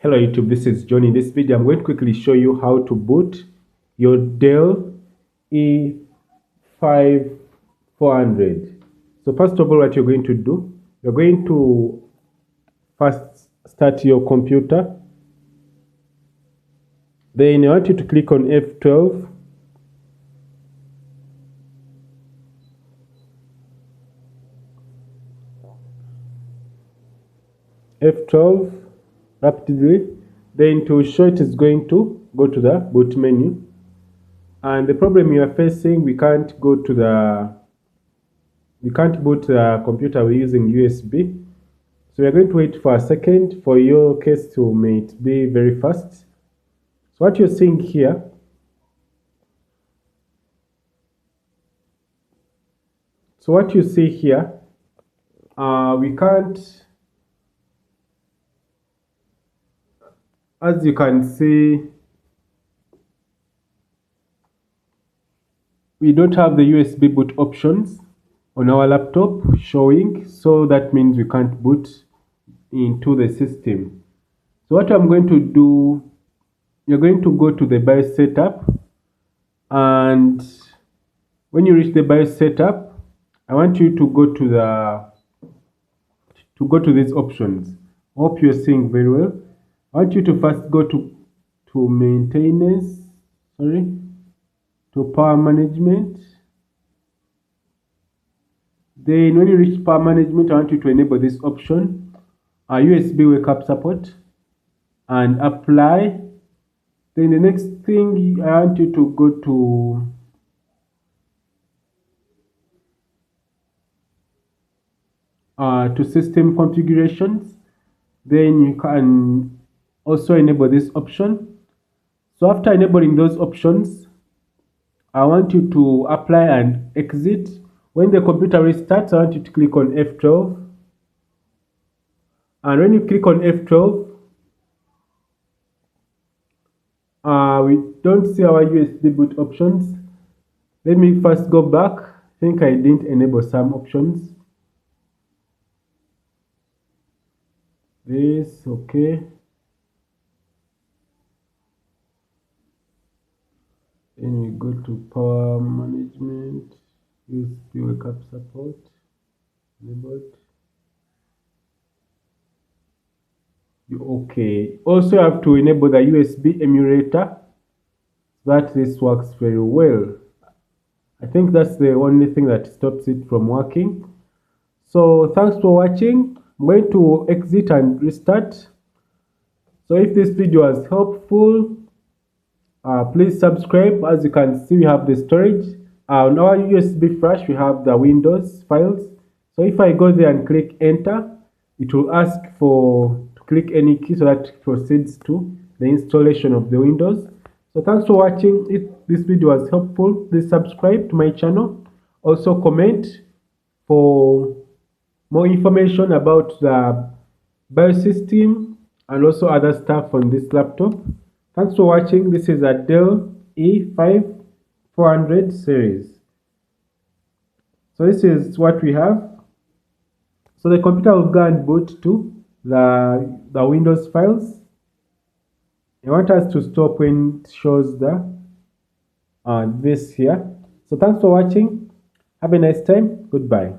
Hello YouTube, this is John. In this video, I'm going to quickly show you how to boot your Dell E5400. So first of all, what you're going to do, you're going to first start your computer. Then I want you to click on F12. F12 rapidly, then to show it is going to go to the boot menu. And the problem you are facing, we can't boot the computer we're using USB. So we are going to wait for a second for your case to be very fast. So what you're seeing here, we can't, as you can see, we don't have the USB boot options on our laptop showing, so that means we can't boot into the system. So what I'm going to do, you're going to go to the BIOS setup, and when you reach the BIOS setup, I want you to go to these options. I hope you're seeing very well. I want you to first go to maintenance, to power management. Then when you reach power management, I want you to enable this option, USB wake up support, and apply. Then the next thing, I want you to go to system configurations. Then you can also enable this option. So after enabling those options, I want you to apply and exit. When the computer restarts, I want you to click on F12. And when you click on F12, we don't see our USB boot options. Let me first go back. I think I didn't enable some options. This, okay. Then we go to power management, USB wake up support, enabled. Okay. Also, you have to enable the USB emulator, so that this works very well. I think that's the only thing that stops it from working. So thanks for watching. I'm going to exit and restart. So if this video was helpful, please subscribe. As you can see, we have the storage. On our USB flash, we have the Windows files. So if I go there and click enter, it will ask to click any key, so that it proceeds to the installation of the Windows. So thanks for watching. If this video was helpful, please subscribe to my channel. Also comment for more information about the BIOS system and also other stuff on this laptop. Thanks for watching. This is a Dell E5400 series. So this is what we have. So the computer will go and boot to the Windows files. I want us to stop when it shows this here. So thanks for watching. Have a nice time. Goodbye.